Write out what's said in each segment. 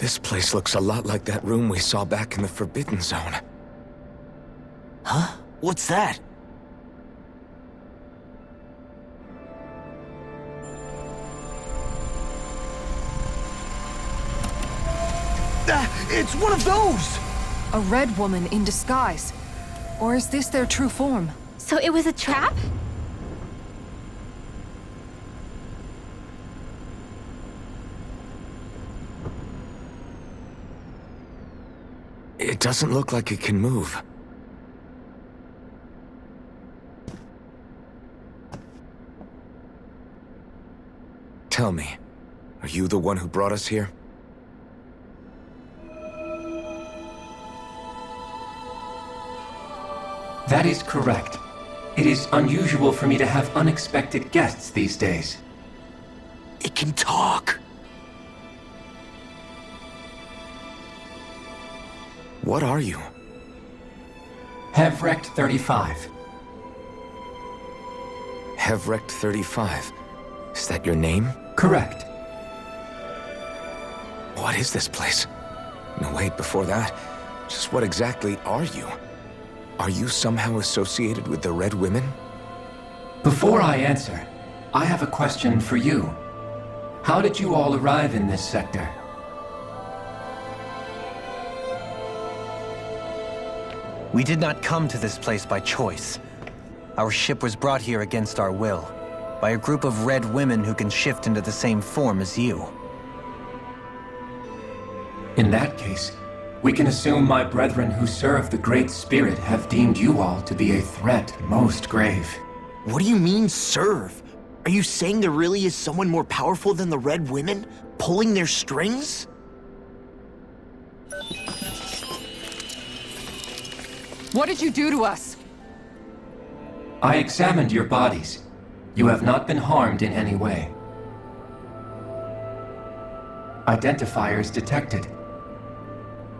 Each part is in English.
This place looks a lot like that room we saw back in the Forbidden Zone. Huh? What's that? It's one of those! A red woman in disguise. Or is this their true form? So it was a trap? It doesn't look like it can move. Tell me, are you the one who brought us here? That is correct. It is unusual for me to have unexpected guests these days. It can talk. What are you? Hevrect 35. Hevrect 35. Is that your name? Correct. What is this place? No, wait, before that, just what exactly are you? Are you somehow associated with the Red Women? Before I answer, I have a question for you. How did you all arrive in this sector? We did not come to this place by choice. Our ship was brought here against our will, by a group of red women who can shift into the same form as you. In that case, we can assume my brethren who serve the Great Spirit have deemed you all to be a threat most grave. What do you mean, serve? Are you saying there really is someone more powerful than the Red Women, pulling their strings? What did you do to us? I examined your bodies. You have not been harmed in any way. Identifiers detected.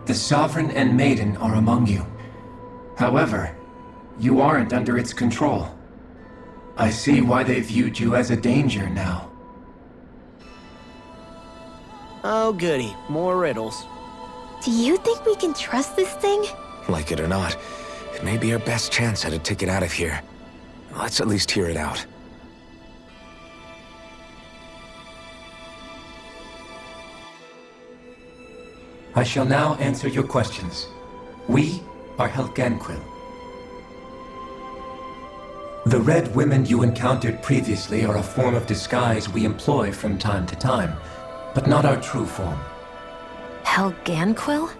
The Sovereign and Maiden are among you. However, you aren't under its control. I see why they viewed you as a danger now. Oh goody, more riddles. Do you think we can trust this thing? Like it or not, it may be our best chance at a ticket out of here. Let's at least hear it out. I shall now answer your questions. We are Helganquil. The Red Women you encountered previously are a form of disguise we employ from time to time, but not our true form. Helganquil?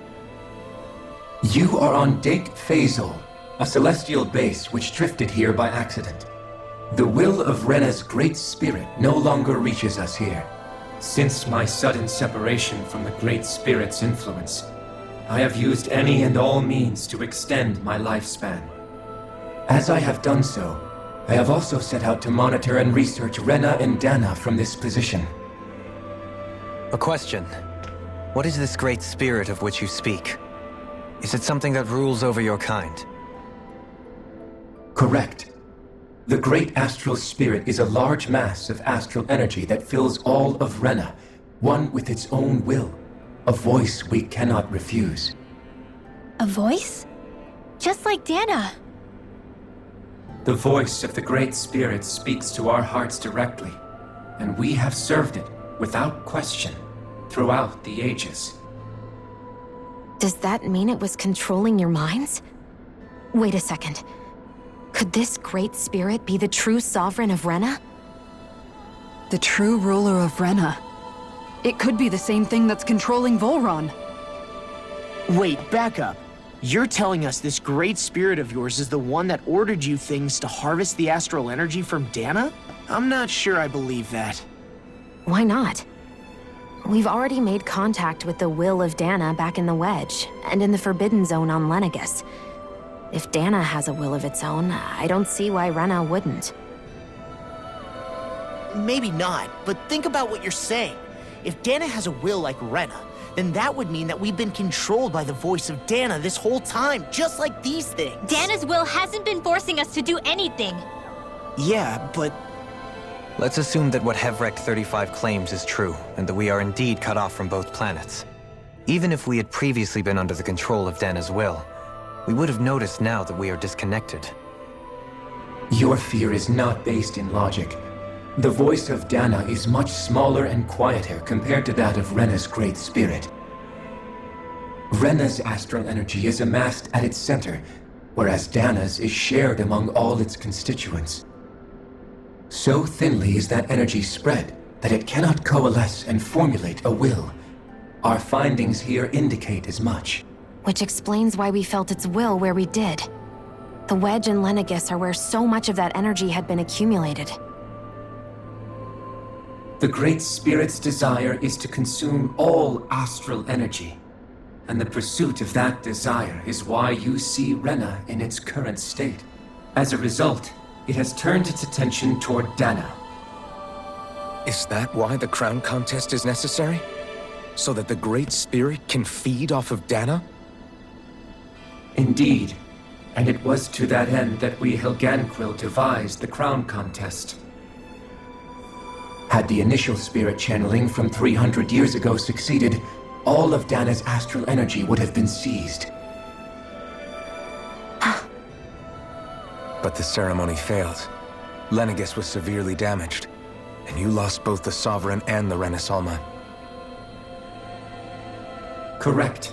You are on Date Phasal, a celestial base which drifted here by accident. The will of Renas' Great Spirit no longer reaches us here. Since my sudden separation from the Great Spirit's influence, I have used any and all means to extend my lifespan. As I have done so, I have also set out to monitor and research Rena and Dana from this position. A question. What is this Great Spirit of which you speak? Is it something that rules over your kind? Correct. The Great Astral Spirit is a large mass of astral energy that fills all of Rena, one with its own will, a voice we cannot refuse. A voice? Just like Dana. The voice of the Great Spirit speaks to our hearts directly, and we have served it, without question, throughout the ages. Does that mean it was controlling your minds? Wait a second. Could this Great Spirit be the true Sovereign of Rena? The true ruler of Rena. It could be the same thing that's controlling Volron. Wait, back up. You're telling us this Great Spirit of yours is the one that ordered you things to harvest the astral energy from Dana? I'm not sure I believe that. Why not? We've already made contact with the will of Dana back in the Wedge, and in the Forbidden Zone on Lenegus. If Dana has a will of its own, I don't see why Rena wouldn't. Maybe not, but think about what you're saying. If Dana has a will like Rena, then that would mean that we've been controlled by the voice of Dana this whole time, just like these things. Dana's will hasn't been forcing us to do anything. Yeah, but... Let's assume that what Hevrect 35 claims is true, and that we are indeed cut off from both planets. Even if we had previously been under the control of Dana's will, we would have noticed now that we are disconnected. Your fear is not based in logic. The voice of Dana is much smaller and quieter compared to that of Rena's Great Spirit. Rena's astral energy is amassed at its center, whereas Dana's is shared among all its constituents. So thinly is that energy spread that it cannot coalesce and formulate a will. Our findings here indicate as much. Which explains why we felt its will where we did. The Wedge and Lenegis are where so much of that energy had been accumulated. The Great Spirit's desire is to consume all astral energy. And the pursuit of that desire is why you see Rena in its current state. As a result, it has turned its attention toward Dana. Is that why the crown contest is necessary? So that the Great Spirit can feed off of Dana? Indeed. And it was to that end that we Helganquil devised the crown contest. Had the initial spirit channeling from 300 years ago succeeded, all of Dana's astral energy would have been seized. But the ceremony failed. Lenegis was severely damaged, and you lost both the Sovereign and the Renas Alma. Correct.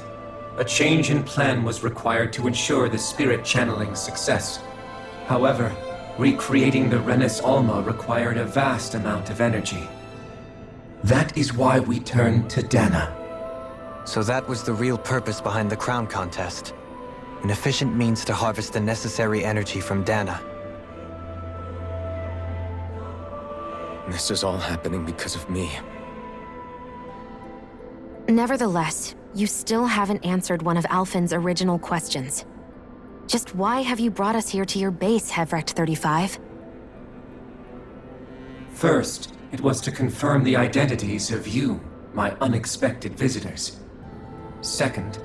A change in plan was required to ensure the spirit channeling's success. However, recreating the Renas Alma required a vast amount of energy. That is why we turned to Dana. So that was the real purpose behind the crown contest. An efficient means to harvest the necessary energy from Dana. This is all happening because of me. Nevertheless, you still haven't answered one of Alphen's original questions. Just why have you brought us here to your base, Hevrecht 35? First, it was to confirm the identities of you, my unexpected visitors. Second,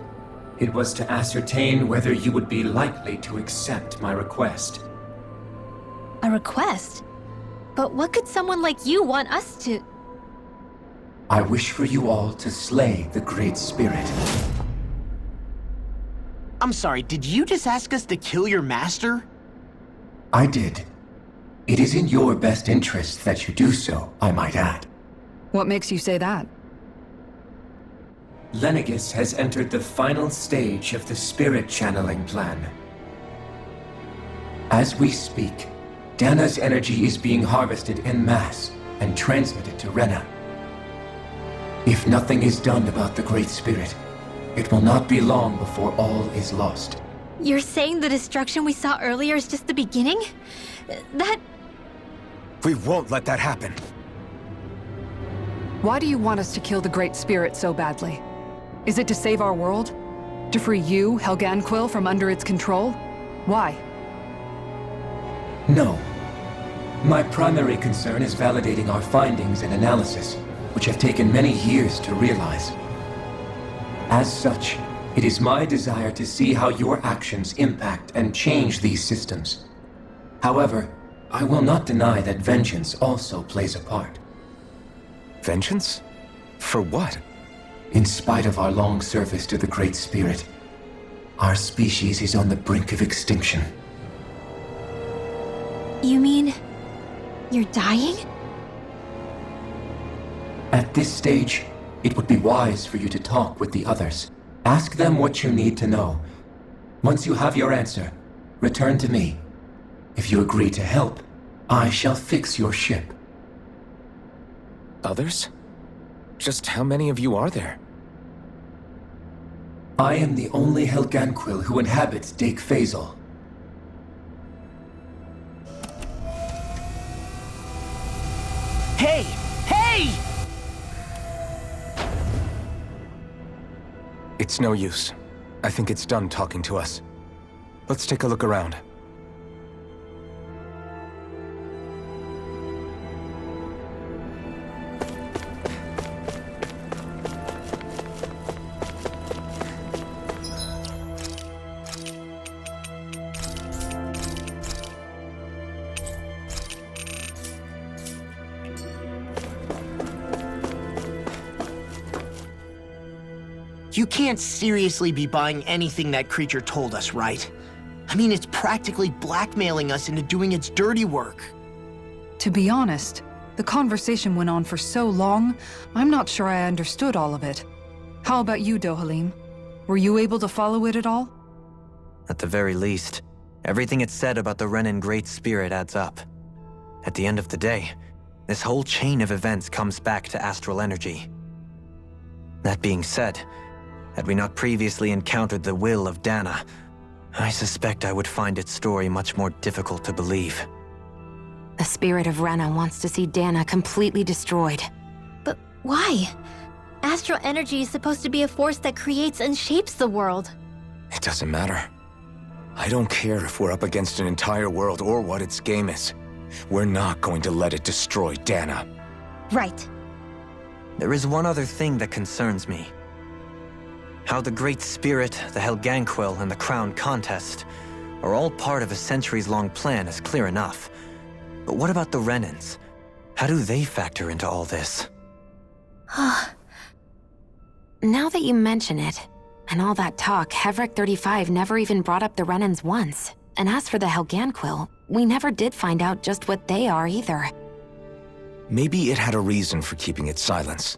it was to ascertain whether you would be likely to accept my request. A request? But what could someone like you want us to... I wish for you all to slay the Great Spirit. I'm sorry, did you just ask us to kill your master? I did. It is in your best interest that you do so, I might add. What makes you say that? Lenegis has entered the final stage of the spirit channeling plan. As we speak, Dana's energy is being harvested en masse and transmitted to Rena. If nothing is done about the Great Spirit, it will not be long before all is lost. You're saying the destruction we saw earlier is just the beginning? That... We won't let that happen. Why do you want us to kill the Great Spirit so badly? Is it to save our world? To free you, Helganquil, from under its control? Why? No. My primary concern is validating our findings and analysis, which have taken many years to realize. As such, it is my desire to see how your actions impact and change these systems. However, I will not deny that vengeance also plays a part. Vengeance? For what? In spite of our long service to the Great Spirit, our species is on the brink of extinction. You mean... you're dying? At this stage, it would be wise for you to talk with the others. Ask them what you need to know. Once you have your answer, return to me. If you agree to help, I shall fix your ship. Others? Just how many of you are there? I am the only Helganquil who inhabits Dake Faisal. Hey! Hey! It's no use. I think it's done talking to us. Let's take a look around. You can't seriously be buying anything that creature told us, right? I mean, it's practically blackmailing us into doing its dirty work. To be honest, the conversation went on for so long, I'm not sure I understood all of it. How about you, Dohalim? Were you able to follow it at all? At the very least, everything it said about the Renin Great Spirit adds up. At the end of the day, this whole chain of events comes back to astral energy. That being said, had we not previously encountered the will of Dana, I suspect I would find its story much more difficult to believe. The spirit of Rena wants to see Dana completely destroyed. But why? Astral energy is supposed to be a force that creates and shapes the world. It doesn't matter. I don't care if we're up against an entire world or what its game is. We're not going to let it destroy Dana. Right. There is one other thing that concerns me. How the Great Spirit, the Helganquil, and the Crown Contest are all part of a centuries-long plan is clear enough. But what about the renins? How do they factor into all this? Now that you mention it, and all that talk, Hevric 35 never even brought up the renins once. And as for the Helganquil, we never did find out just what they are either. Maybe it had a reason for keeping its silence.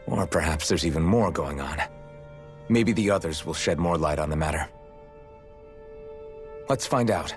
Or perhaps there's even more going on. Maybe the others will shed more light on the matter. Let's find out.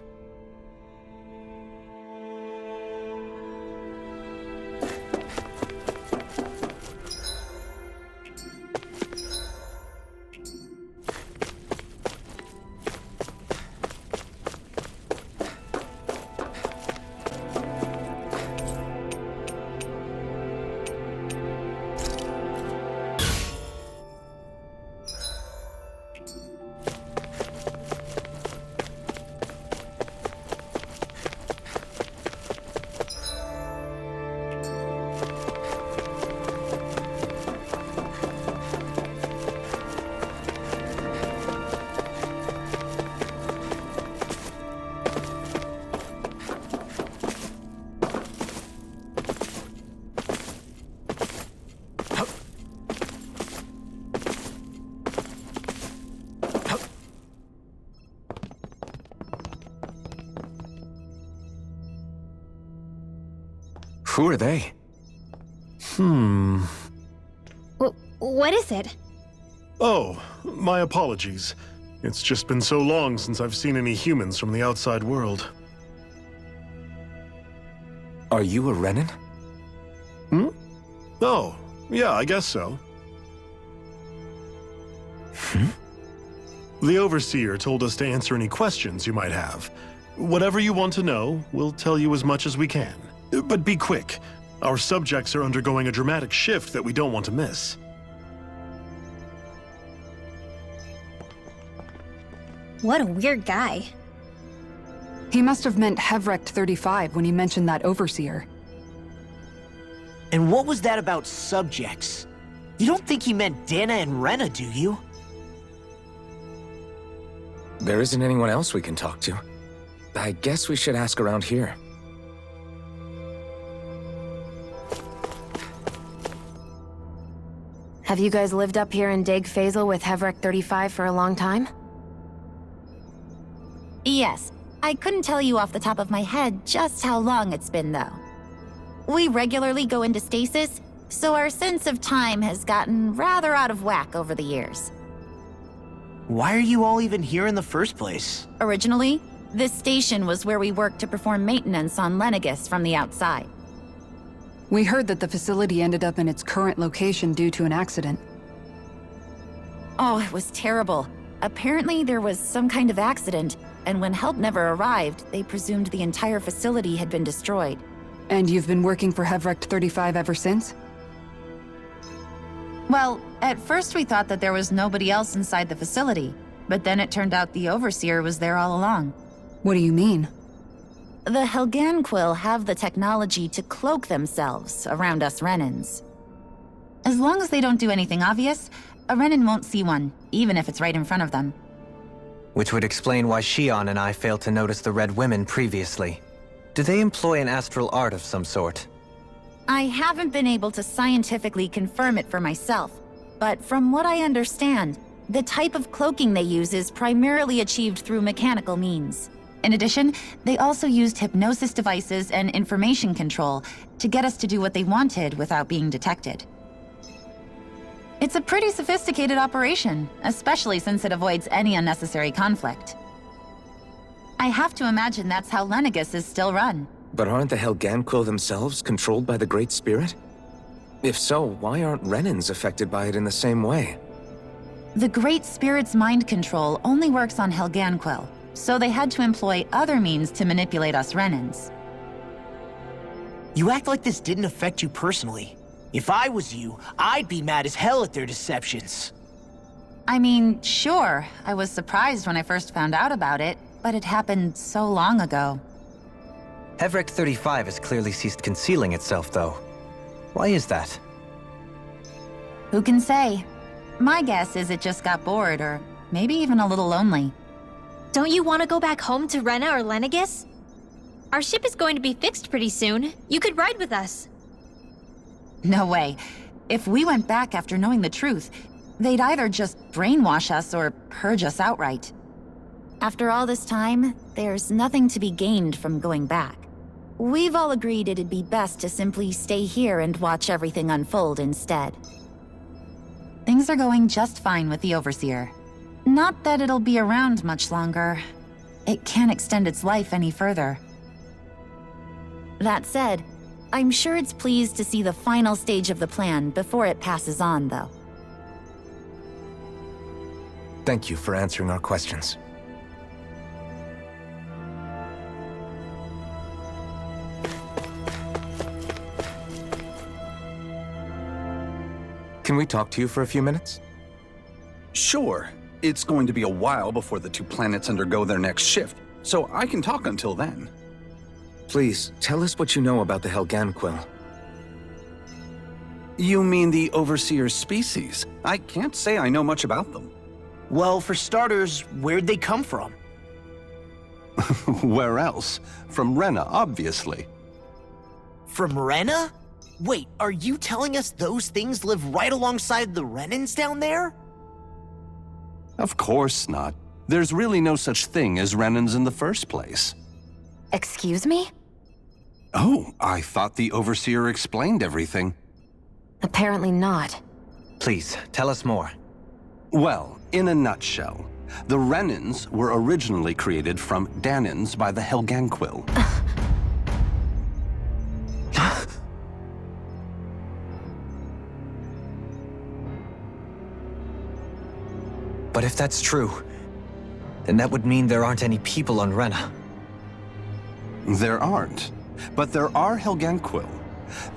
Who are they? What is it? Oh, my apologies. It's just been so long since I've seen any humans from the outside world. Are you a renin? Oh, yeah, I guess so. The Overseer told us to answer any questions you might have. Whatever you want to know, we'll tell you as much as we can. But be quick. Our subjects are undergoing a dramatic shift that we don't want to miss. What a weird guy. He must have meant Hevric 35 when he mentioned that Overseer. And what was that about subjects? You don't think he meant Dana and Rena, do you? There isn't anyone else we can talk to. I guess we should ask around here. Have you guys lived up here in Deg Faisal with Hevric 35 for a long time? Yes. I couldn't tell you off the top of my head just how long it's been, though. We regularly go into stasis, so our sense of time has gotten rather out of whack over the years. Why are you all even here in the first place? Originally, this station was where we worked to perform maintenance on Lenegis from the outside. We heard that the facility ended up in its current location due to an accident. Oh, it was terrible. Apparently there was some kind of accident, and when help never arrived, they presumed the entire facility had been destroyed. And you've been working for Hevric 35 ever since? Well, at first we thought that there was nobody else inside the facility, but then it turned out the Overseer was there all along. What do you mean? The Helganquil have the technology to cloak themselves around us renins. As long as they don't do anything obvious, a renin won't see one, even if it's right in front of them. Which would explain why Shionne and I failed to notice the Red Women previously. Do they employ an astral art of some sort? I haven't been able to scientifically confirm it for myself, but from what I understand, The type of cloaking they use is primarily achieved through mechanical means. In addition, they also used hypnosis devices and information control to get us to do what they wanted without being detected. It's a pretty sophisticated operation, especially since it avoids any unnecessary conflict. I have to imagine that's how Lenegis is still run. But aren't the Helganquil themselves controlled by the Great Spirit? If so, why aren't renins affected by it in the same way? The Great Spirit's mind control only works on Helganquil, so they had to employ other means to manipulate us renins. You act like this didn't affect you personally. If I was you, I'd be mad as hell at their deceptions. I mean, sure, I was surprised when I first found out about it, but it happened so long ago. Hevric 35 has clearly ceased concealing itself, though. Why is that? Who can say? My guess is it just got bored, or maybe even a little lonely. Don't you want to go back home to Rena or Lenegis? Our ship is going to be fixed pretty soon. You could ride with us. No way. If we went back after knowing the truth, they'd either just brainwash us or purge us outright. After all this time, there's nothing to be gained from going back. We've all agreed it'd be best to simply stay here and watch everything unfold instead. Things are going just fine with the Overseer. Not that it'll be around much longer. It can't extend its life any further. That said, I'm sure it's pleased to see the final stage of the plan before it passes on, though. Thank you for answering our questions. Can we talk to you for a few minutes? Sure. It's going to be a while before the two planets undergo their next shift, so I can talk until then. Please, tell us what you know about the Helganquil. You mean the Overseer's species? I can't say I know much about them. Well, for starters, where'd they come from? Where else? From Rena, obviously. From Rena? Wait, are you telling us those things live right alongside the renins down there? Of course not. There's really no such thing as renins in the first place. Excuse me? Oh, I thought the Overseer explained everything. Apparently not. Please, tell us more. Well, in a nutshell, the renins were originally created from Danins by the Helganquil. But if that's true, then that would mean there aren't any people on Rena. There aren't, but there are Helganquil.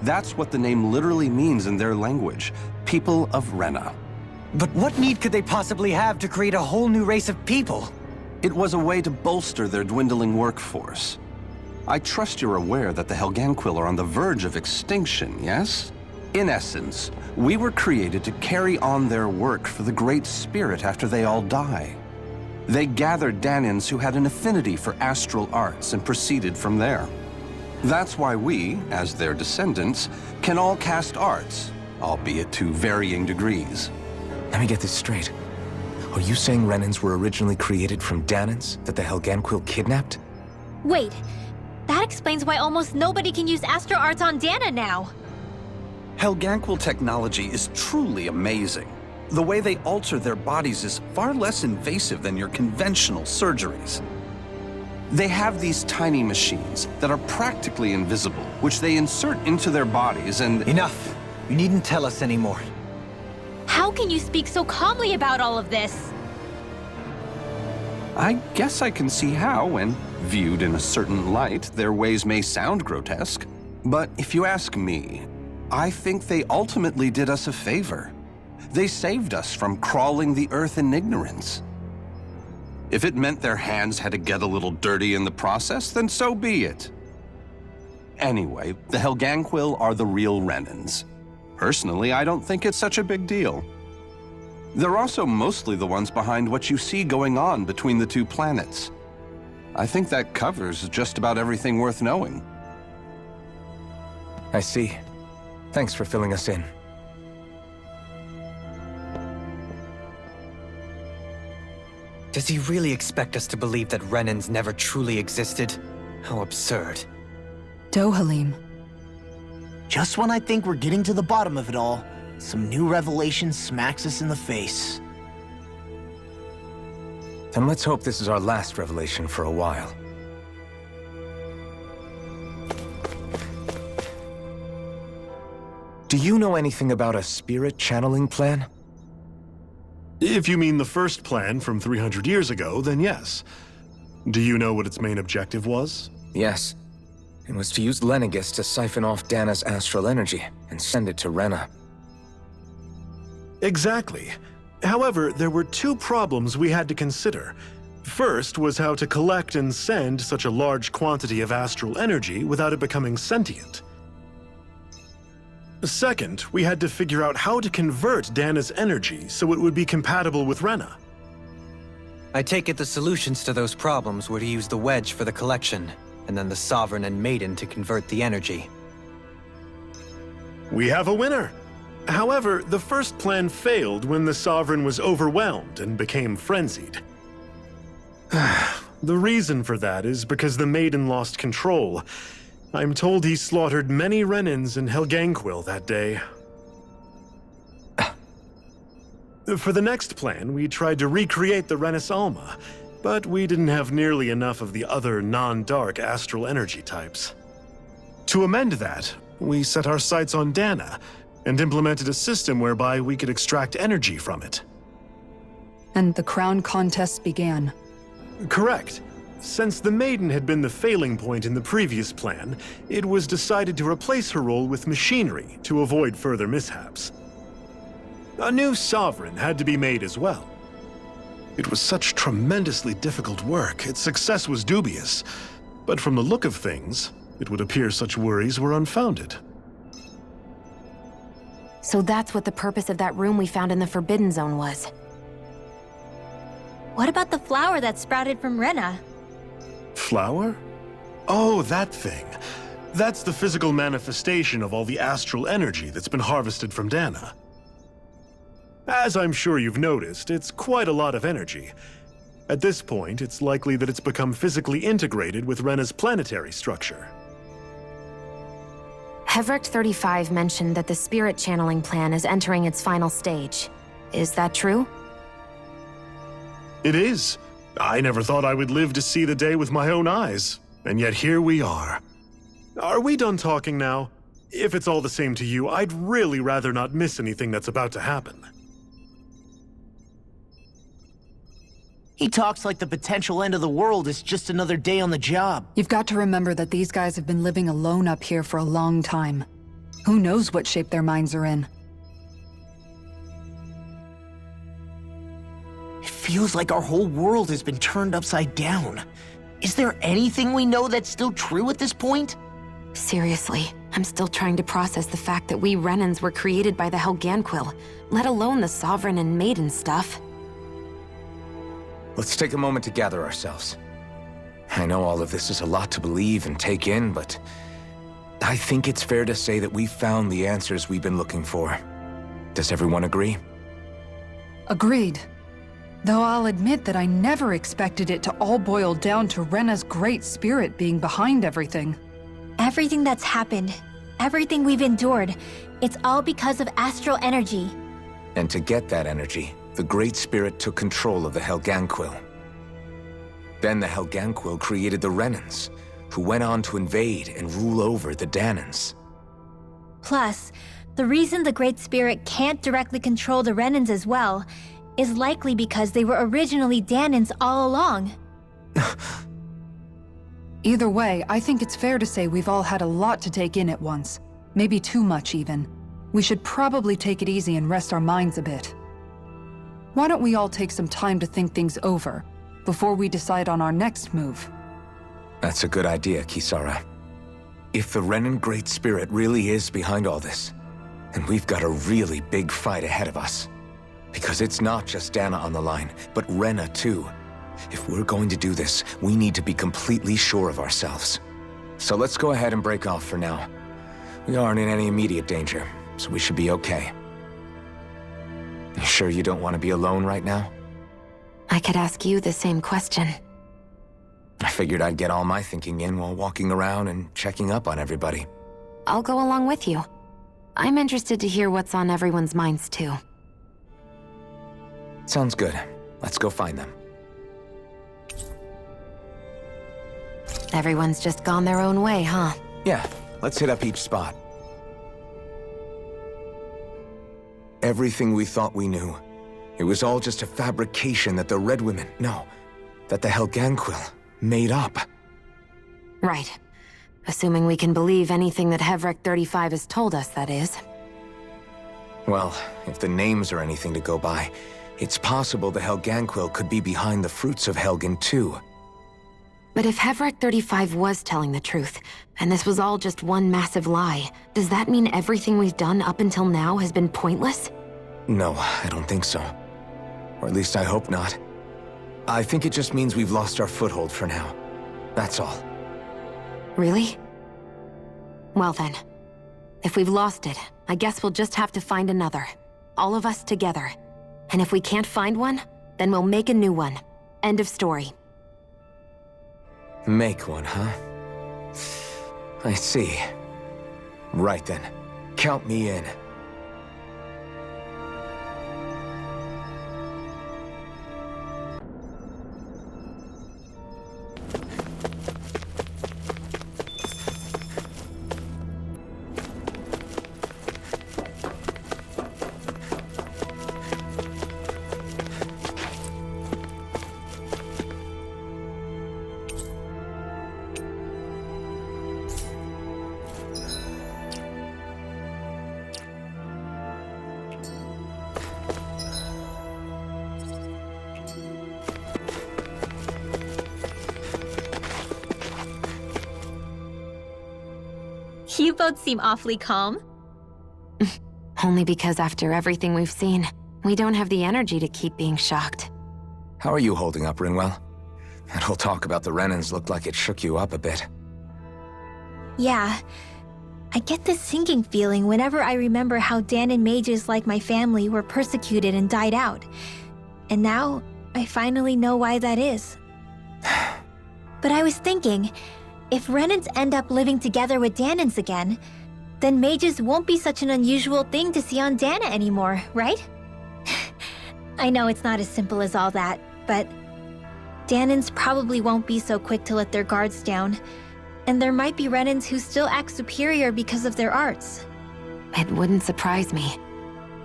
That's what the name literally means in their language, people of Rena. But what need could they possibly have to create a whole new race of people? It was a way to bolster their dwindling workforce. I trust you're aware that the Helganquil are on the verge of extinction, yes? In essence, we were created to carry on their work for the Great Spirit after they all die. They gathered Danins who had an affinity for astral arts and proceeded from there. That's why we, as their descendants, can all cast arts, albeit to varying degrees. Let me get this straight. Are you saying renins were originally created from Danins that the Helganquil kidnapped? Wait, that explains why almost nobody can use Astro Arts on Dana now. Helganquil technology is truly amazing. The way they alter their bodies is far less invasive than your conventional surgeries. They have these tiny machines that are practically invisible, which they insert into their bodies and— Enough! You needn't tell us anymore. How can you speak so calmly about all of this? I guess I can see how, when viewed in a certain light, their ways may sound grotesque. But if you ask me, I think they ultimately did us a favor. They saved us from crawling the earth in ignorance. If it meant their hands had to get a little dirty in the process, then so be it. Anyway, the Helganquil are the real renins. Personally, I don't think it's such a big deal. They're also mostly the ones behind what you see going on between the two planets. I think that covers just about everything worth knowing. I see. Thanks for filling us in. Does he really expect us to believe that renins never truly existed? How absurd. Dohalim. Just when I think we're getting to the bottom of it all, some new revelation smacks us in the face. Then let's hope this is our last revelation for a while. Do you know anything about a spirit channeling plan? If you mean the first plan from 300 years ago, then yes. Do you know what its main objective was? Yes. It was to use Lenegis to siphon off Dana's astral energy and send it to Rena. Exactly. However, there were two problems we had to consider. First was how to collect and send such a large quantity of astral energy without it becoming sentient. Second, we had to figure out how to convert Dana's energy so it would be compatible with Rena. I take it the solutions to those problems were to use the wedge for the collection, and then the Sovereign and Maiden to convert the energy. We have a winner! However, the first plan failed when the Sovereign was overwhelmed and became frenzied. The reason for that is because the Maiden lost control. I'm told he slaughtered many renins in Helganquil that day. For the next plan, we tried to recreate the Renas Alma, but we didn't have nearly enough of the other non-dark astral energy types. To amend that, we set our sights on Dana, and implemented a system whereby we could extract energy from it. And the crown contest began. Correct. Since the Maiden had been the failing point in the previous plan, it was decided to replace her role with machinery to avoid further mishaps. A new Sovereign had to be made as well. It was such tremendously difficult work, its success was dubious. But from the look of things, it would appear such worries were unfounded. So that's what the purpose of that room we found in the Forbidden Zone was. What about the flower that sprouted from Rena? Flower? Oh, that thing. That's the physical manifestation of all the astral energy that's been harvested from Dana. As I'm sure you've noticed, it's quite a lot of energy. At this point, it's likely that it's become physically integrated with Rena's planetary structure. Hevrecht 35 mentioned that the spirit channeling plan is entering its final stage. Is that true? It is. I never thought I would live to see the day with my own eyes, and yet here we are. Are we done talking now? If it's all the same to you, I'd really rather not miss anything that's about to happen. He talks like the potential end of the world is just another day on the job. You've got to remember that these guys have been living alone up here for a long time. Who knows what shape their minds are in? It feels like our whole world has been turned upside down. Is there anything we know that's still true at this point? Seriously, I'm still trying to process the fact that we renins were created by the Helganquil, let alone the Sovereign and Maiden stuff. Let's take a moment to gather ourselves. I know all of this is a lot to believe and take in, but I think it's fair to say that we've found the answers we've been looking for. Does everyone agree? Agreed. Though I'll admit that I never expected it to all boil down to Rena's great spirit being behind everything. Everything that's happened, everything we've endured, it's all because of astral energy. And to get that energy, the Great Spirit took control of the Helganquil. Then the Helganquil created the renins, who went on to invade and rule over the Danans. Plus, the reason the Great Spirit can't directly control the renins as well is likely because they were originally Danans all along. Either way, I think it's fair to say we've all had a lot to take in at once. Maybe too much, even. We should probably take it easy and rest our minds a bit. Why don't we all take some time to think things over, before we decide on our next move? That's a good idea, Kisara. If the Renin Great Spirit really is behind all this, then we've got a really big fight ahead of us. Because it's not just Dana on the line, but Rena too. If we're going to do this, we need to be completely sure of ourselves. So let's go ahead and break off for now. We aren't in any immediate danger, so we should be okay. You sure you don't want to be alone right now? I could ask you the same question. I figured I'd get all my thinking in while walking around and checking up on everybody. I'll go along with you. I'm interested to hear what's on everyone's minds, too. Sounds good. Let's go find them. Everyone's just gone their own way, huh? Yeah, let's hit up each spot. Everything we thought we knew, it was all just a fabrication that the Red Women, no, that the Helganquil made up. Right. Assuming we can believe anything that Hevrek 35 has told us, that is. Well, if the names are anything to go by, it's possible the Helganquil could be behind the fruits of Helgen too. But if Hevrek 35 was telling the truth, and this was all just one massive lie, does that mean everything we've done up until now has been pointless? No, I don't think so. Or at least I hope not. I think it just means we've lost our foothold for now. That's all. Really? Well then, if we've lost it, I guess we'll just have to find another. All of us together. And if we can't find one, then we'll make a new one. End of story. Make one, huh? I see. Right then. Count me in. You both seem awfully calm. Only because after everything we've seen, we don't have the energy to keep being shocked. How are you holding up, Rinwell? That whole talk about the renins looked like it shook you up a bit. Yeah. I get this sinking feeling whenever I remember how Danon mages like my family were persecuted and died out. And now, I finally know why that is. But I was thinking, if renins end up living together with Danons again, then mages won't be such an unusual thing to see on Dana anymore, right? I know it's not as simple as all that, but Danons probably won't be so quick to let their guards down, and there might be renins who still act superior because of their arts. It wouldn't surprise me.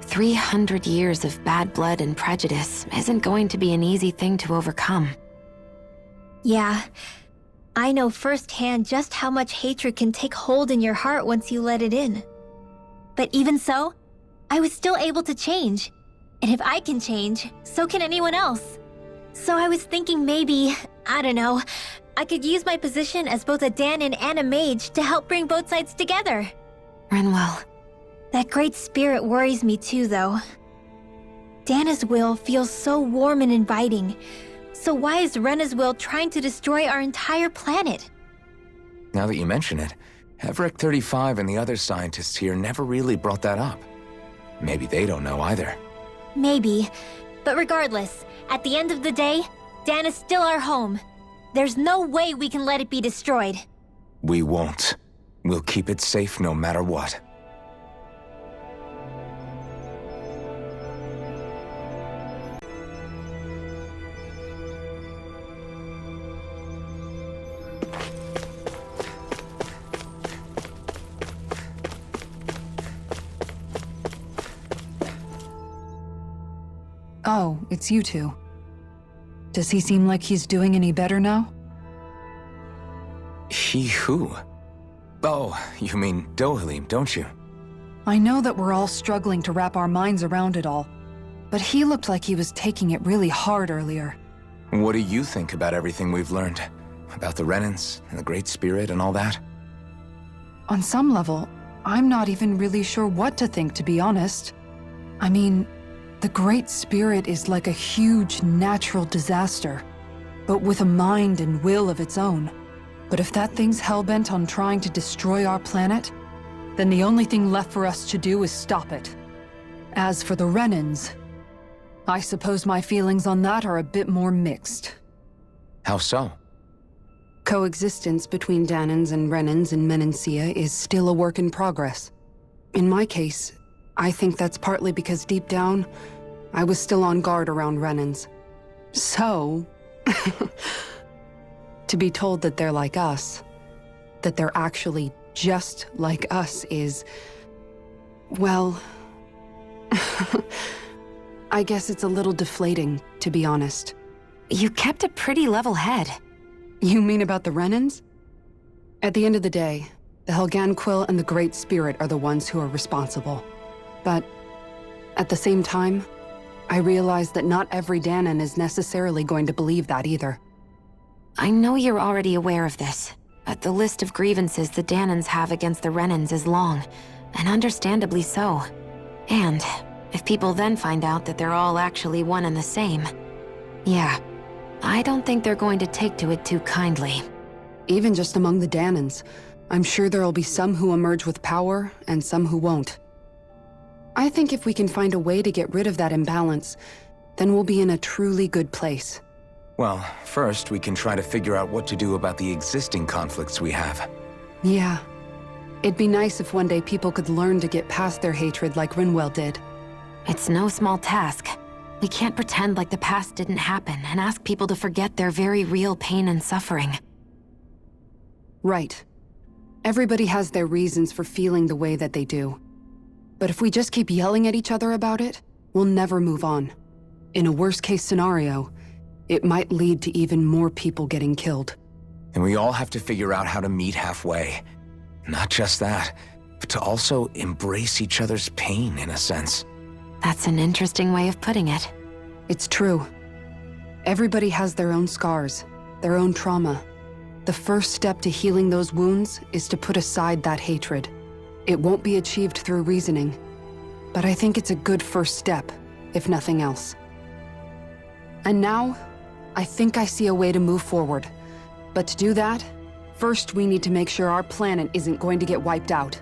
300 years of bad blood and prejudice isn't going to be an easy thing to overcome. Yeah. I know firsthand just how much hatred can take hold in your heart once you let it in. But even so, I was still able to change. And if I can change, so can anyone else. So I was thinking maybe, I don't know, I could use my position as both a Danon and a mage to help bring both sides together. Rinwell. That great spirit worries me too, though. Dana's will feels so warm and inviting. So why is Rena's will trying to destroy our entire planet? Now that you mention it, Hevrek 35 and the other scientists here never really brought that up. Maybe they don't know either. Maybe. But regardless, at the end of the day, Dana's still our home. There's no way we can let it be destroyed. We won't. We'll keep it safe no matter what. Oh, it's you two. Does he seem like he's doing any better now? He who? Oh, you mean Dohalim, don't you? I know that we're all struggling to wrap our minds around it all, but he looked like he was taking it really hard earlier. What do you think about everything we've learned? About the renins and the Great Spirit and all that? On some level, I'm not even really sure what to think, to be honest. I mean, the Great Spirit is like a huge natural disaster, but with a mind and will of its own. But if that thing's hellbent on trying to destroy our planet, then the only thing left for us to do is stop it. As for the renins, I suppose my feelings on that are a bit more mixed. How so? Coexistence between Danans and renins in Menancia is still a work in progress. In my case, I think that's partly because deep down, I was still on guard around renins. So, to be told that they're like us, that they're actually just like us is, well, I guess it's a little deflating, to be honest. You kept a pretty level head. You mean about the renins? At the end of the day, the Helganquil and the Great Spirit are the ones who are responsible. But at the same time, I realize that not every Danan is necessarily going to believe that either. I know you're already aware of this, but the list of grievances the Danans have against the renins is long, and understandably so. And if people then find out that they're all actually one and the same, yeah, I don't think they're going to take to it too kindly. Even just among the Danans, I'm sure there'll be some who emerge with power and some who won't. I think if we can find a way to get rid of that imbalance, then we'll be in a truly good place. Well, first we can try to figure out what to do about the existing conflicts we have. Yeah. It'd be nice if one day people could learn to get past their hatred like Rinwell did. It's no small task. We can't pretend like the past didn't happen and ask people to forget their very real pain and suffering. Right. Everybody has their reasons for feeling the way that they do. But if we just keep yelling at each other about it, we'll never move on. In a worst-case scenario, it might lead to even more people getting killed. And we all have to figure out how to meet halfway. Not just that, but to also embrace each other's pain, in a sense. That's an interesting way of putting it. It's true. Everybody has their own scars, their own trauma. The first step to healing those wounds is to put aside that hatred. It won't be achieved through reasoning, but I think it's a good first step, if nothing else. And now, I think I see a way to move forward. But to do that, first we need to make sure our planet isn't going to get wiped out.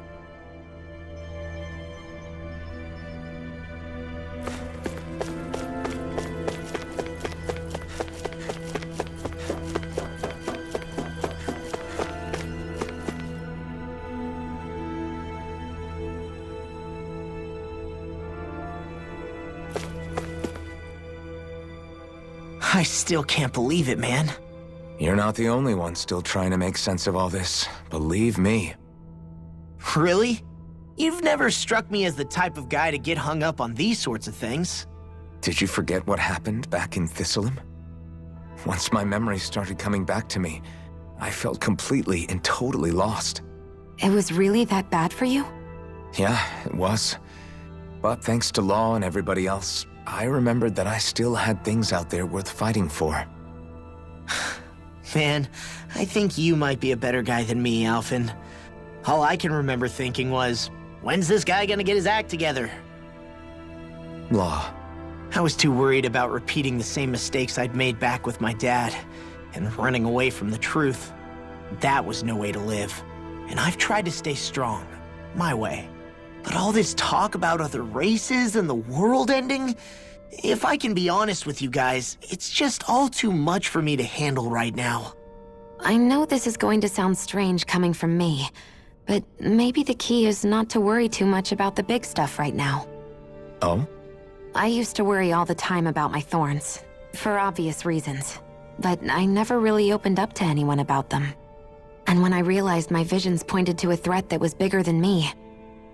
I still can't believe it, man. You're not the only one still trying to make sense of all this. Believe me. Really? You've never struck me as the type of guy to get hung up on these sorts of things. Did you forget what happened back in Dohalim? Once my memories started coming back to me, I felt completely and totally lost. It was really that bad for you? Yeah, it was. But thanks to Law and everybody else, I remembered that I still had things out there worth fighting for. Man, I think you might be a better guy than me, Alphen. All I can remember thinking was, when's this guy gonna get his act together? Law. I was too worried about repeating the same mistakes I'd made back with my dad, and running away from the truth. That was no way to live. And I've tried to stay strong, my way. But all this talk about other races and the world ending, if I can be honest with you guys, it's just all too much for me to handle right now. I know this is going to sound strange coming from me, but maybe the key is not to worry too much about the big stuff right now. Oh? I used to worry all the time about my thorns, for obvious reasons, but I never really opened up to anyone about them. And when I realized my visions pointed to a threat that was bigger than me,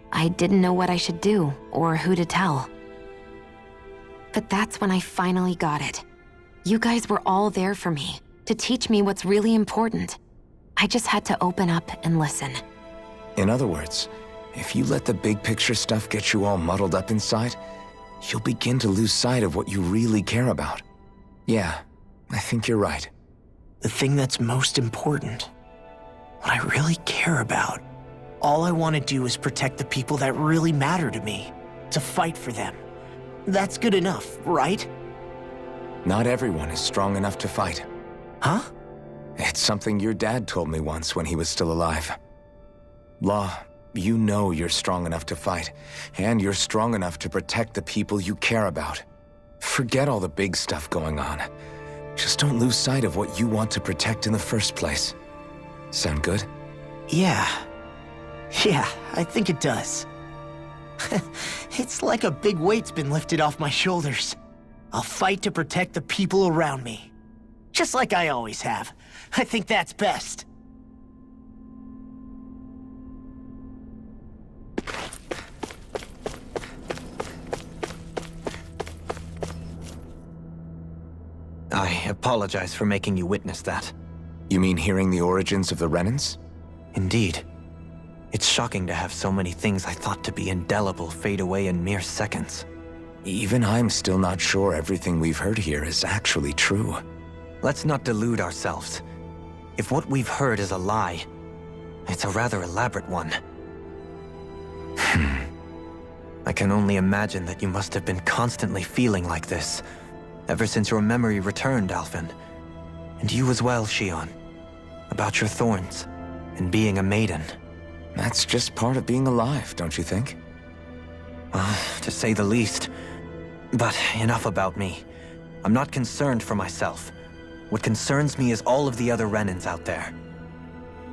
I didn't know what I should do or who to tell. But that's when I finally got it. You guys were all there for me, to teach me what's really important. I just had to open up and listen. In other words, if you let the big picture stuff get you all muddled up inside, you'll begin to lose sight of what you really care about. Yeah, I think you're right. The thing that's most important, what I really care about. All I want to do is protect the people that really matter to me, to fight for them. That's good enough, right? Not everyone is strong enough to fight. Huh? It's something your dad told me once when he was still alive. Law, you know you're strong enough to fight, and you're strong enough to protect the people you care about. Forget all the big stuff going on. Just don't lose sight of what you want to protect in the first place. Sound good? Yeah. Yeah, I think it does. It's like a big weight's been lifted off my shoulders. I'll fight to protect the people around me. Just like I always have. I think that's best. I apologize for making you witness that. You mean hearing the origins of the renins? Indeed. It's shocking to have so many things I thought to be indelible fade away in mere seconds. Even I'm still not sure everything we've heard here is actually true. Let's not delude ourselves. If what we've heard is a lie, it's a rather elaborate one. I can only imagine that you must have been constantly feeling like this, ever since your memory returned, Alphen. And you as well, Shionne. About your thorns, and being a maiden. That's just part of being alive, don't you think? To say the least. But enough about me. I'm not concerned for myself. What concerns me is all of the other renins out there.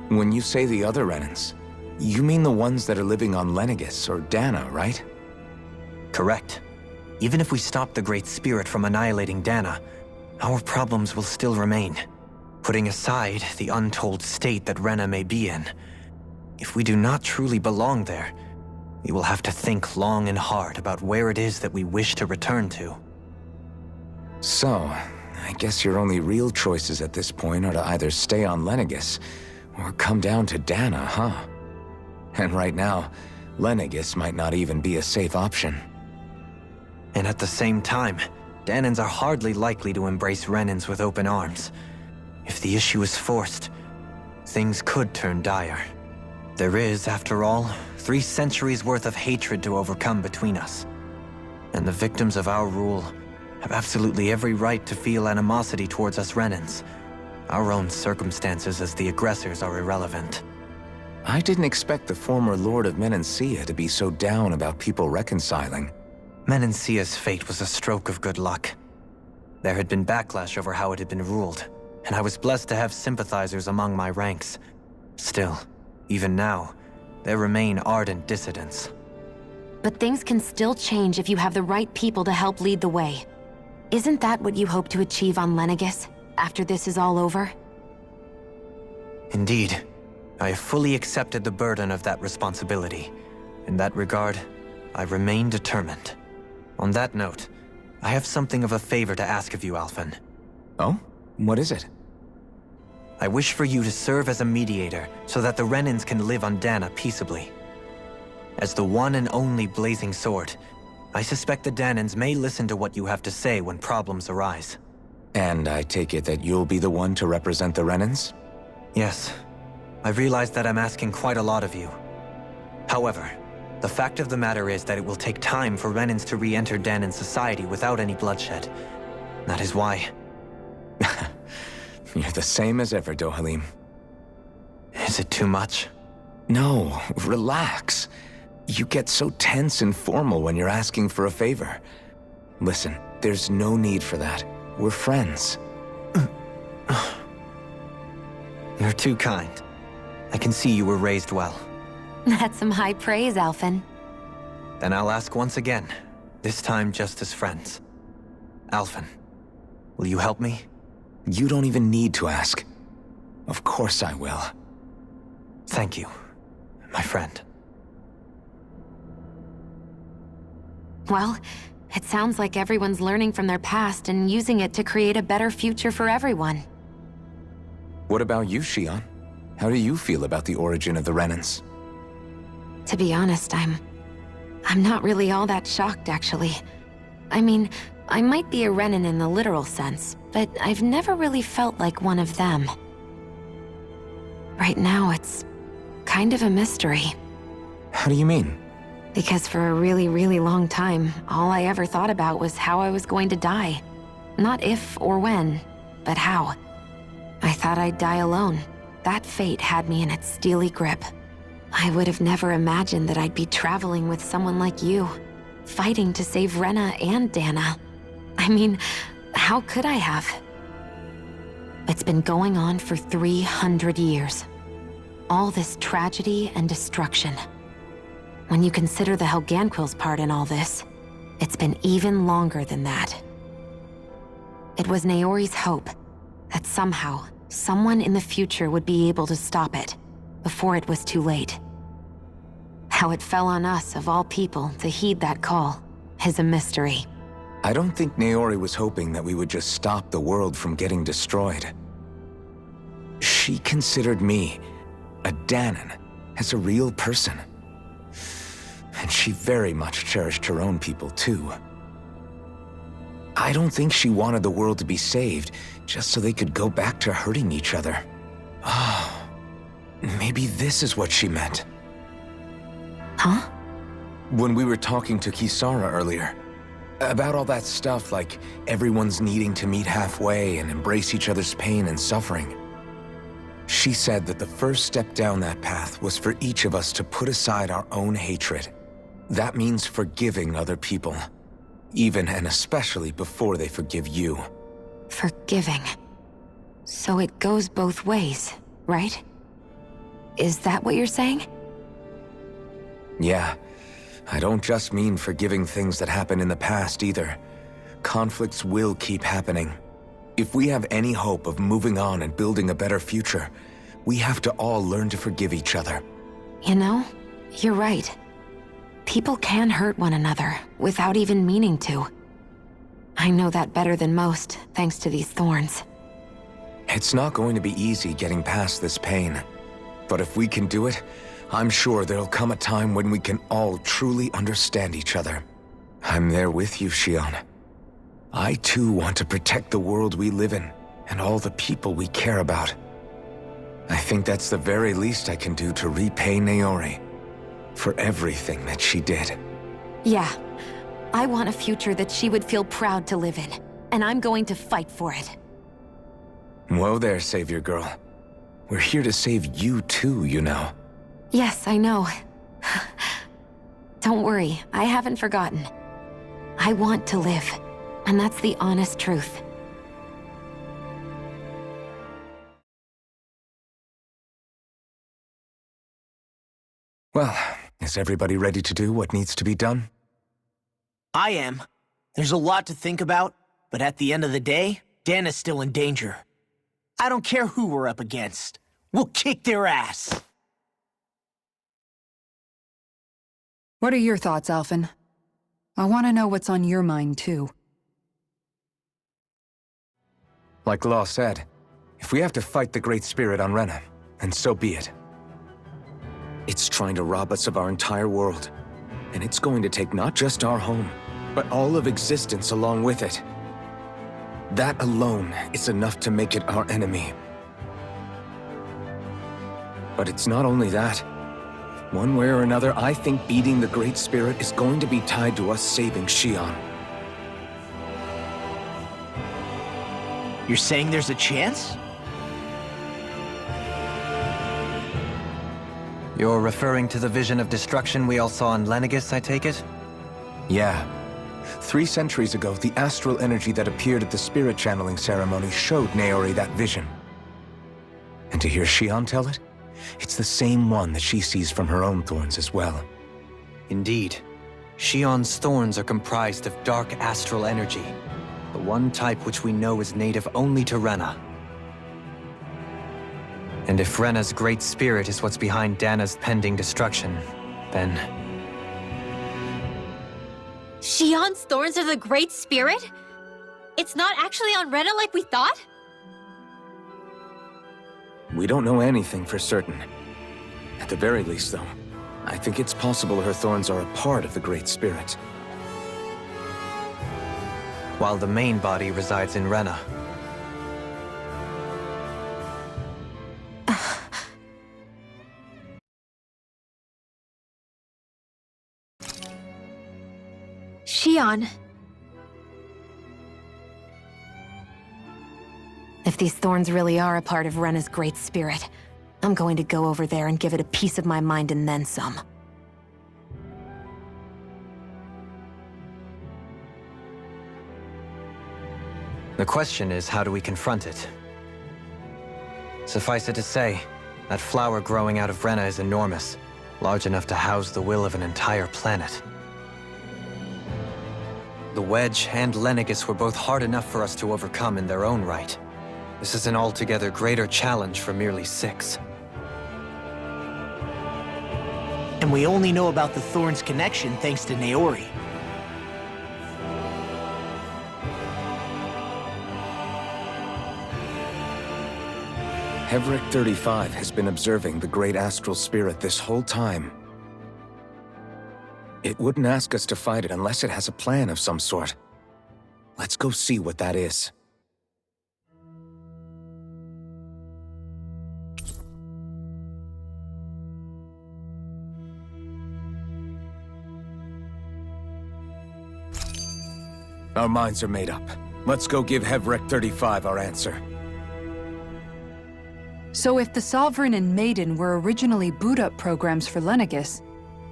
When you say the other renins, you mean the ones that are living on Lenegis or Dana, right? Correct. Even if we stop the Great Spirit from annihilating Dana, our problems will still remain. Putting aside the untold state that Rena may be in, if we do not truly belong there, we will have to think long and hard about where it is that we wish to return to. So, I guess your only real choices at this point are to either stay on Lenegis or come down to Dana, huh? And right now, Lenegis might not even be a safe option. And at the same time, Danans are hardly likely to embrace renins with open arms. If the issue is forced, things could turn dire. There is, after all, 3 centuries worth of hatred to overcome between us. And the victims of our rule have absolutely every right to feel animosity towards us renins. Our own circumstances as the aggressors are irrelevant. I didn't expect the former Lord of Menancia to be so down about people reconciling. Menancia's fate was a stroke of good luck. There had been backlash over how it had been ruled, and I was blessed to have sympathizers among my ranks. Still, even now, there remain ardent dissidents. But things can still change if you have the right people to help lead the way. Isn't that what you hope to achieve on Lenegis, after this is all over? Indeed. I have fully accepted the burden of that responsibility. In that regard, I remain determined. On that note, I have something of a favor to ask of you, Alphen. Oh? What is it? I wish for you to serve as a mediator so that the renins can live on Dana peaceably. As the one and only blazing sword, I suspect the Danans may listen to what you have to say when problems arise. And I take it that you'll be the one to represent the renins? Yes. I realize that I'm asking quite a lot of you. However, the fact of the matter is that it will take time for renins to re-enter Danan society without any bloodshed. That is why... You're the same as ever, Dohalim. Is it too much? No, relax. You get so tense and formal when you're asking for a favor. Listen, there's no need for that. We're friends. You're too kind. I can see you were raised well. That's some high praise, Alphen. Then I'll ask once again, this time just as friends. Alphen, will you help me? You don't even need to ask. Of course I will. Thank you, my friend. Well, it sounds like everyone's learning from their past and using it to create a better future for everyone. What about you, Shionne? How do you feel about the origin of the renins? To be honest, I'm not really all that shocked, actually. I mean, I might be a renin in the literal sense, but I've never really felt like one of them. Right now, it's kind of a mystery. How do you mean? Because for a really, really long time, all I ever thought about was how I was going to die. Not if or when, but how. I thought I'd die alone. That fate had me in its steely grip. I would have never imagined that I'd be traveling with someone like you, fighting to save Rena and Dana. I mean, how could I have? It's been going on for 300 years. All this tragedy and destruction. When you consider the Helganquil's part in all this, it's been even longer than that. It was Naori's hope that somehow, someone in the future would be able to stop it, before it was too late. How it fell on us, of all people, to heed that call, is a mystery. I don't think Naori was hoping that we would just stop the world from getting destroyed. She considered me, a Danon, as a real person. And she very much cherished her own people, too. I don't think she wanted the world to be saved, just so they could go back to hurting each other. Oh, maybe this is what she meant. Huh? When we were talking to Kisara earlier, about all that stuff like everyone's needing to meet halfway and embrace each other's pain and suffering. She said that the first step down that path was for each of us to put aside our own hatred. That means forgiving other people, even and especially before they forgive you. Forgiving. So it goes both ways, right? Is that what you're saying? Yeah. I don't just mean forgiving things that happened in the past either. Conflicts will keep happening. If we have any hope of moving on and building a better future, we have to all learn to forgive each other. You know, you're right. People can hurt one another without even meaning to. I know that better than most, thanks to these thorns. It's not going to be easy getting past this pain. But if we can do it, I'm sure there'll come a time when we can all truly understand each other. I'm there with you, Shionne. I too want to protect the world we live in, and all the people we care about. I think that's the very least I can do to repay Naori for everything that she did. Yeah. I want a future that she would feel proud to live in, and I'm going to fight for it. Whoa there, Savior Girl. We're here to save you too, you know. Yes, I know. Don't worry, I haven't forgotten. I want to live, and that's the honest truth. Well, is everybody ready to do what needs to be done? I am. There's a lot to think about, but at the end of the day, Dana's still in danger. I don't care who we're up against. We'll kick their ass. What are your thoughts, Alphen? I want to know what's on your mind, too. Like Law said, if we have to fight the Great Spirit on Rena, then so be it. It's trying to rob us of our entire world, and it's going to take not just our home, but all of existence along with it. That alone is enough to make it our enemy. But it's not only that. One way or another, I think beating the Great Spirit is going to be tied to us saving Shionne. You're saying there's a chance? You're referring to the vision of destruction we all saw in Lenegis, I take it? Yeah. 3 centuries ago, the astral energy that appeared at the spirit channeling ceremony showed Naori that vision. And to hear Shionne tell it, it's the same one that she sees from her own thorns as well. Indeed. Shionne's thorns are comprised of dark astral energy, the one type which we know is native only to Rena. And if Rena's great spirit is what's behind Dana's pending destruction, then... Shionne's thorns are the Great Spirit? It's not actually on Rena like we thought? We don't know anything for certain. At the very least, though, I think it's possible her thorns are a part of the Great Spirit. While the main body resides in Rena. Shionne. If these thorns really are a part of Rena's great spirit, I'm going to go over there and give it a piece of my mind and then some. The question is, how do we confront it? Suffice it to say, that flower growing out of Rena is enormous, large enough to house the will of an entire planet. The Wedge and Lenegis were both hard enough for us to overcome in their own right. This is an altogether greater challenge for merely 6. And we only know about the Thorn's connection thanks to Naori. Hevric 35 has been observing the great astral spirit this whole time. It wouldn't ask us to fight it unless it has a plan of some sort. Let's go see what that is. Our minds are made up. Let's go give Hevric 35 our answer. So if the Sovereign and Maiden were originally boot-up programs for Lenegis,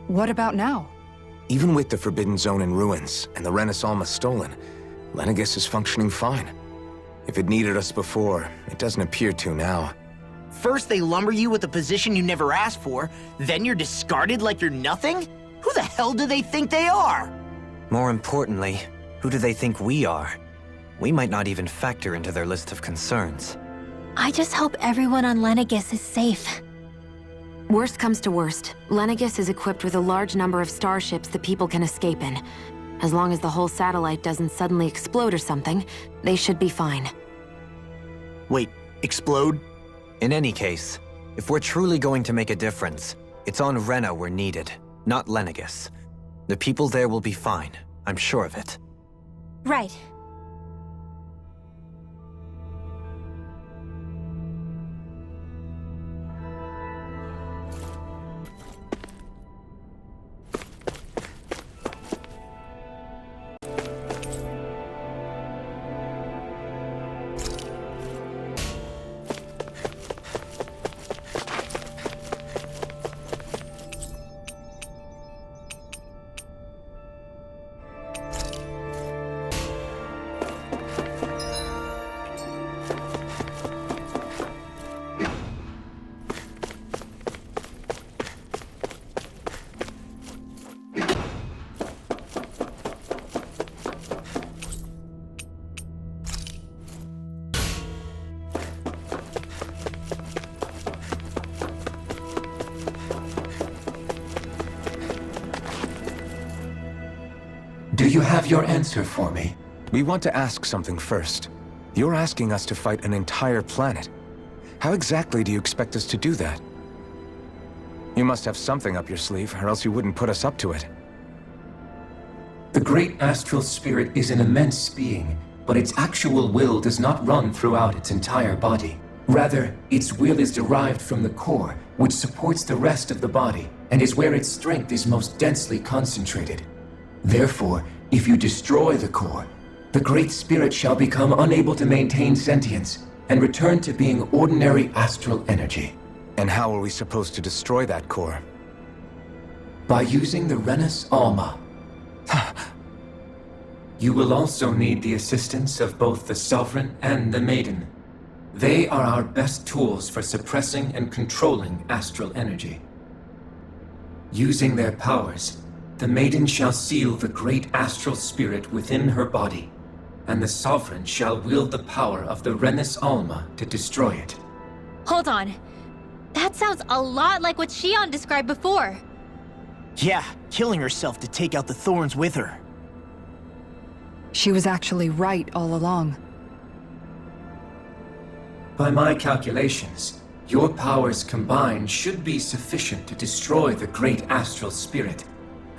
what about now? Even with the Forbidden Zone in ruins and the Renas Alma stolen, Lenegis is functioning fine. If it needed us before, it doesn't appear to now. First they lumber you with a position you never asked for, then you're discarded like you're nothing? Who the hell do they think they are? More importantly, who do they think we are? We might not even factor into their list of concerns. I just hope everyone on Lenegis is safe. Worst comes to worst, Lenegis is equipped with a large number of starships that people can escape in. As long as the whole satellite doesn't suddenly explode or something, they should be fine. Wait, explode? In any case, if we're truly going to make a difference, it's on Rena we're needed, not Lenegis. The people there will be fine, I'm sure of it. Right. Do you have your answer for me? We want to ask something first. You're asking us to fight an entire planet. How exactly do you expect us to do that? You must have something up your sleeve, or else you wouldn't put us up to it. The great astral spirit is an immense being, but its actual will does not run throughout its entire body. Rather, its will is derived from the core, which supports the rest of the body, and is where its strength is most densely concentrated. Therefore, if you destroy the core, the Great Spirit shall become unable to maintain sentience and return to being ordinary astral energy. And how are we supposed to destroy that core? By using the Renas Alma. You will also need the assistance of both the Sovereign and the Maiden. They are our best tools for suppressing and controlling astral energy. Using their powers, the Maiden shall seal the great astral spirit within her body, and the Sovereign shall wield the power of the Renas Alma to destroy it. Hold on. That sounds a lot like what Shionne described before. Yeah, killing herself to take out the Thorns with her. She was actually right all along. By my calculations, your powers combined should be sufficient to destroy the great astral spirit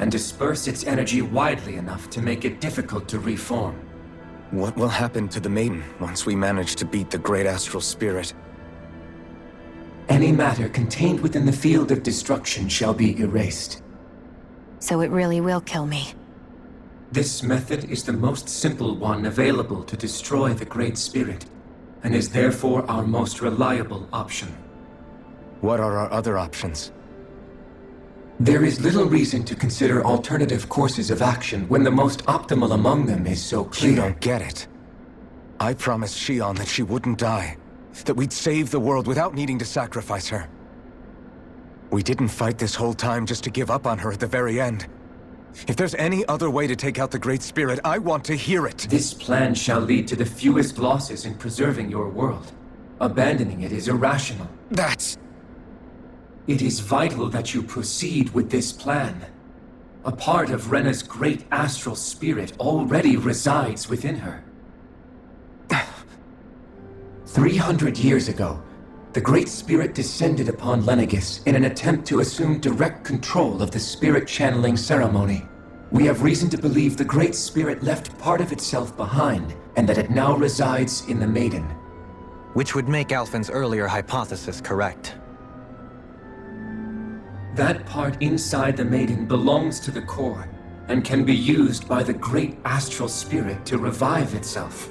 and disperse its energy widely enough to make it difficult to reform. What will happen to the Maiden once we manage to beat the great astral spirit? Any matter contained within the field of destruction shall be erased. So it really will kill me. This method is the most simple one available to destroy the Great Spirit, and is therefore our most reliable option. What are our other options? There is little reason to consider alternative courses of action when the most optimal among them is so clear. You don't get it. I promised Shionne that she wouldn't die. That we'd save the world without needing to sacrifice her. We didn't fight this whole time just to give up on her at the very end. If there's any other way to take out the Great Spirit, I want to hear it. This plan shall lead to the fewest losses in preserving your world. Abandoning it is irrational. That's... It is vital that you proceed with this plan. A part of Rena's great astral spirit already resides within her. 300 years ago, the Great Spirit descended upon Lenegis in an attempt to assume direct control of the spirit channeling ceremony. We have reason to believe the Great Spirit left part of itself behind, and that it now resides in the Maiden. Which would make Alphen's earlier hypothesis correct. That part inside the Maiden belongs to the core, and can be used by the great astral spirit to revive itself.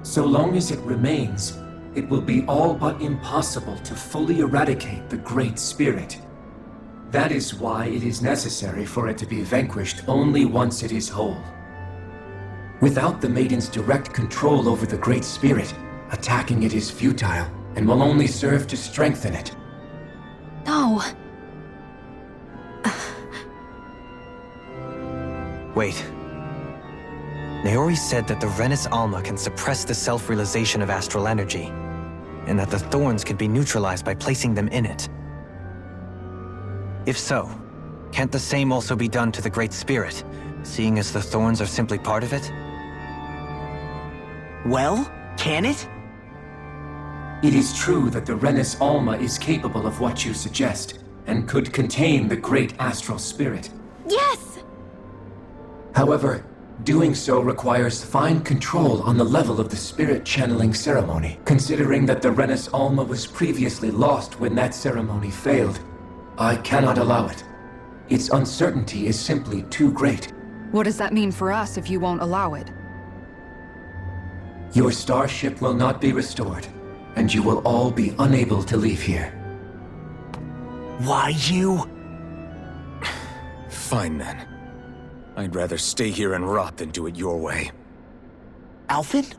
So long as it remains, it will be all but impossible to fully eradicate the Great Spirit. That is why it is necessary for it to be vanquished only once it is whole. Without the Maiden's direct control over the Great Spirit, attacking it is futile, and will only serve to strengthen it. No. Wait. Naori said that the Renis Alma can suppress the self-realization of astral energy, and that the thorns can be neutralized by placing them in it. If so, can't the same also be done to the Great Spirit, seeing as the thorns are simply part of it? Well, can it? It is true that the Renis Alma is capable of what you suggest, and could contain the great astral spirit. Yes! However, doing so requires fine control on the level of the spirit channeling ceremony, considering that the Renis Alma was previously lost when that ceremony failed. I cannot allow it. Its uncertainty is simply too great. What does that mean for us if you won't allow it? Your starship will not be restored, and you will all be unable to leave here. Why you? Fine then. I'd rather stay here and rot than do it your way. Alphen?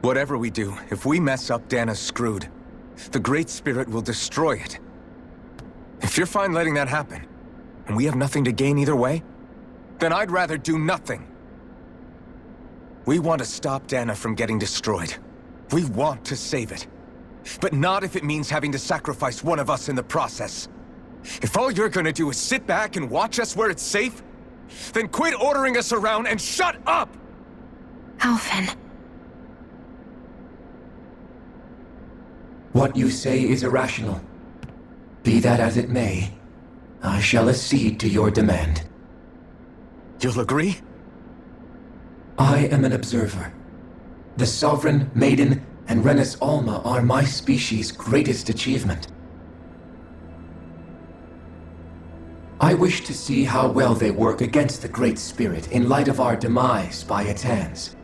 Whatever we do, if we mess up, Dana's screwed. The Great Spirit will destroy it. If you're fine letting that happen, and we have nothing to gain either way, then I'd rather do nothing. We want to stop Dana from getting destroyed. We want to save it. But not if it means having to sacrifice one of us in the process. If all you're gonna do is sit back and watch us where it's safe, then quit ordering us around and shut up! Alphen. What you say is irrational. Be that as it may, I shall accede to your demand. You'll agree? I am an observer. The Sovereign, Maiden, and Renis Alma are my species' greatest achievement. I wish to see how well they work against the Great Spirit in light of our demise by its hands.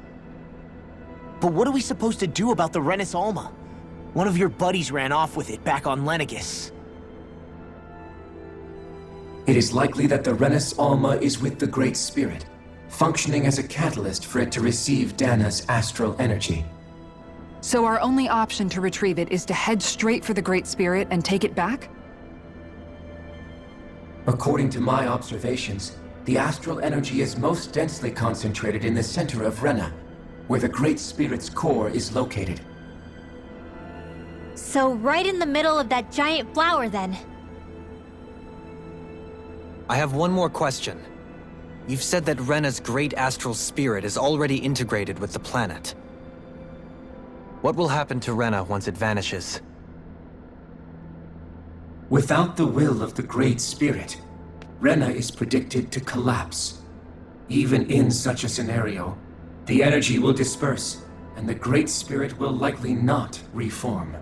But what are we supposed to do about the Renis Alma? One of your buddies ran off with it back on Lenegis. It is likely that the Renis Alma is with the Great Spirit, functioning as a catalyst for it to receive Dana's astral energy. So our only option to retrieve it is to head straight for the Great Spirit and take it back? According to my observations, the astral energy is most densely concentrated in the center of Rena, where the Great Spirit's core is located. So right in the middle of that giant flower, then. I have one more question. You've said that Rena's great astral spirit is already integrated with the planet. What will happen to Rena once it vanishes? Without the will of the Great Spirit, Rena is predicted to collapse. Even in such a scenario, the energy will disperse, and the Great Spirit will likely not reform.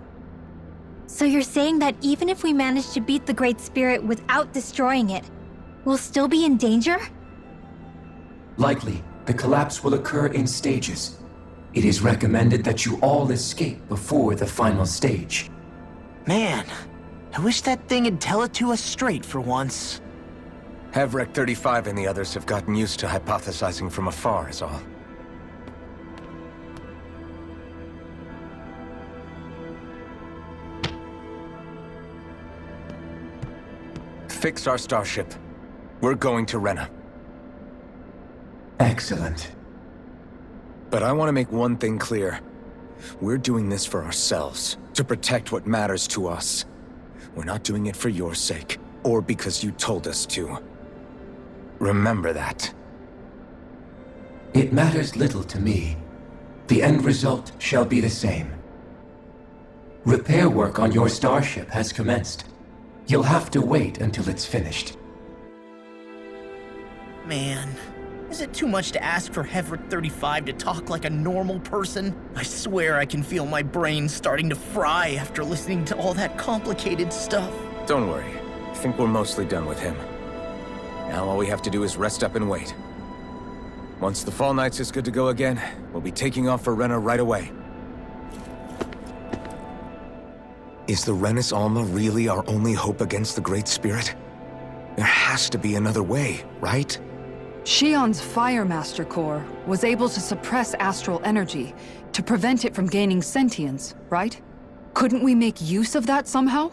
So you're saying that even if we manage to beat the Great Spirit without destroying it, we'll still be in danger? Likely, the collapse will occur in stages. It is recommended that you all escape before the final stage. Man, I wish that thing would tell it to us straight for once. Havrek 35 and the others have gotten used to hypothesizing from afar is all. fix our starship. We're going to Rena. Excellent. But I want to make one thing clear. We're doing this for ourselves, to protect what matters to us. We're not doing it for your sake, or because you told us to. Remember that. It matters little to me. The end result shall be the same. Repair work on your starship has commenced. You'll have to wait until it's finished. Man, is it too much to ask for Hevrick 35 to talk like a normal person? I swear I can feel my brain starting to fry after listening to all that complicated stuff. Don't worry. I think we're mostly done with him. Now all we have to do is rest up and wait. Once the Fall Knights is good to go again, we'll be taking off for Rena right away. Is the Renis Alma really our only hope against the Great Spirit? There has to be another way, right? Shionne's Fire Master Core was able to suppress astral energy to prevent it from gaining sentience, right? Couldn't we make use of that somehow?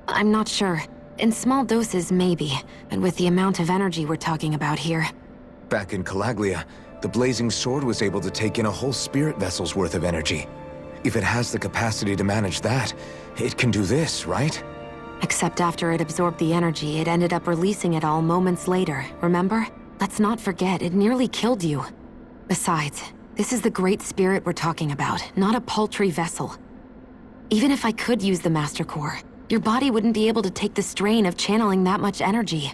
I'm not sure. In small doses, maybe. But with the amount of energy we're talking about here. Back in Calaglia, the Blazing Sword was able to take in a whole spirit vessel's worth of energy. If it has the capacity to manage that, it can do this, right? Except after it absorbed the energy, it ended up releasing it all moments later, remember? Let's not forget, it nearly killed you. Besides, this is the Great Spirit we're talking about, not a paltry vessel. Even if I could use the Master Core, your body wouldn't be able to take the strain of channeling that much energy.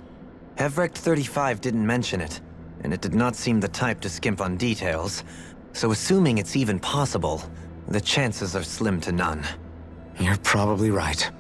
Hevrick 35 didn't mention it, and it did not seem the type to skimp on details. So assuming it's even possible, the chances are slim to none. You're probably right.